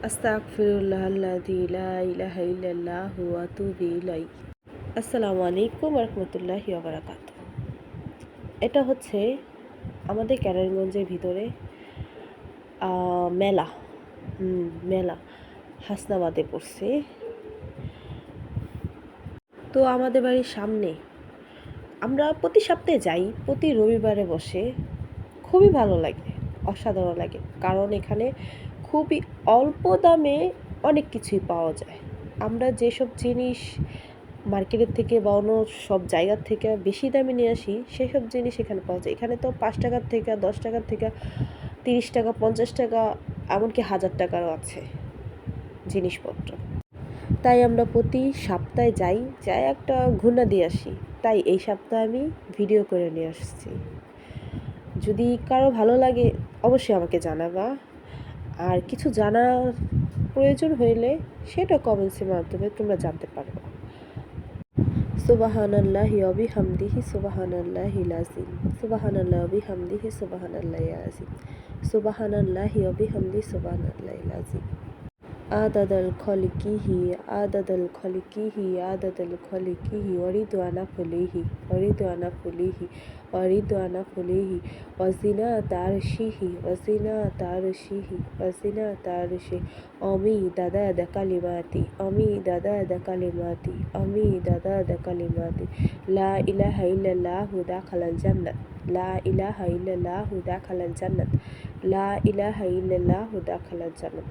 আস্তাগফিরুল্লাহাল্লাযী লা ইলাহা ইল্লাল্লাহু ওয়া আতুবু ইলাইহি। আসসালামু আলাইকুম ওয়া রাহমাতুল্লাহি ওয়া বারাকাতুহু। এটা হচ্ছে আমাদের ক্যারানীগঞ্জের ভিতরে মেলা মেলা হাসনাবাদে পড়ছে। তো আমাদের বাড়ির সামনে আমরা প্রতি সপ্তাহে যাই, প্রতি রবিবারে বসে। খুবই ভালো লাগে, অসাধারণ লাগে, কারণ এখানে খুবই অল্প দামে অনেক কিছুই পাওয়া যায়। আমরা যেসব জিনিস মার্কেটের থেকে বা অন্য সব জায়গার থেকে বেশি দামে নিয়ে আসি, সেসব জিনিস এখানে পাওয়া যায়। এখানে তো 5 টাকার থেকে 10 টাকার থেকে 30 টাকা 50 টাকা এমনকি 1000 টাকারও আছে জিনিসপত্র। তাই আমরা প্রতি সপ্তাহে যাই একটা ঘুরনা দিয়ে আসি। তাই এই সপ্তাহে আমি ভিডিও করে নিয়ে আসছি। যদি কারো ভালো লাগে অবশ্যই আমাকে জানাবা, আর কিছু জানার প্রয়োজন হইলে সেটা কমেন্টসের মাধ্যমে তোমরা জানতে পারবে। সুবহানাল্লাহি ওয়া বিহামদিহি সুবহানাল্লাহিল আযীম। সুবহানাল্লাহি ওয়া বিহামদিহি সুবহানাল্লাহিল আযীম। সুবহানাল্লাহি ওয়া বিহামদিহি সুবহানাল্লাহিল আযীম। আদাদাল খলিকিহি আদাদাল খলিকিহি আদাদাল খলিকিহি ওয়ারিদওয়ানা ফুলিহি ওয়ারিদওয়ানা ফুলিহি ওয়ারিদওয়ানা ফুলিহি ওয়াজিনা তারশিহি ওয়াজিনা তারশিহি ওয়াজিনা তারশি অমি দাদা দা কালিমাতি অমি দাদা দা কালিমাতি অমি দাদা দা কালিমাতি লা ইলাহা ইল্লাল্লাহু দাখালাল জান্নাত লা ইলাহা ইল্লাল্লাহু দাখালাল জান্নাত লা ইলাহা ইল্লাল্লাহু দাখালাল জান্নাত।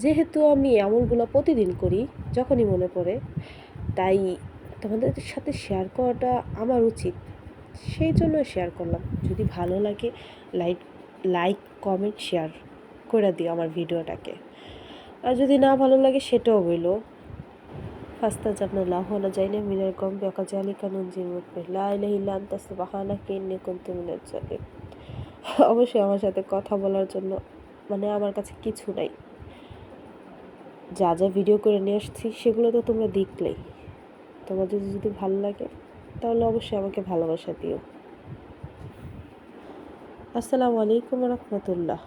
যেহেতু আমি আমলগুলো প্রতিদিন করি, যখনই মনে পড়ে, তাই তোমাদের সাথে শেয়ার করাটা আমার উচিত, সেই জন্য শেয়ার করলাম। যদি ভালো লাগে লাইক কমেন্ট শেয়ার করে দিও আমার ভিডিওটাকে, আর যদি না ভালো লাগে সেটাও বললো। ফাস্তাজাবনাল্লাহু লানা মিনাল গম বিআকাজালিকা নুনজিল মুমিনিন লা ইলাহা ইল্লা আনতা সুবহানাকা ইন্নী কুনতু মিনাজ জালিমিন। অবশ্যই আমার সাথে কথা বলার জন্য আমার কাছে কিছু নাই। যা যা ভিডিও করে নিয়ে আসছি সেগুলো তো তোমরা দেখলেই। তোমাদের যদি ভালো লাগে তাহলে অবশ্যই আমাকে ভালোবাসা দিও। আসসালামু আলাইকুম ওয়া রাহমাতুল্লাহ।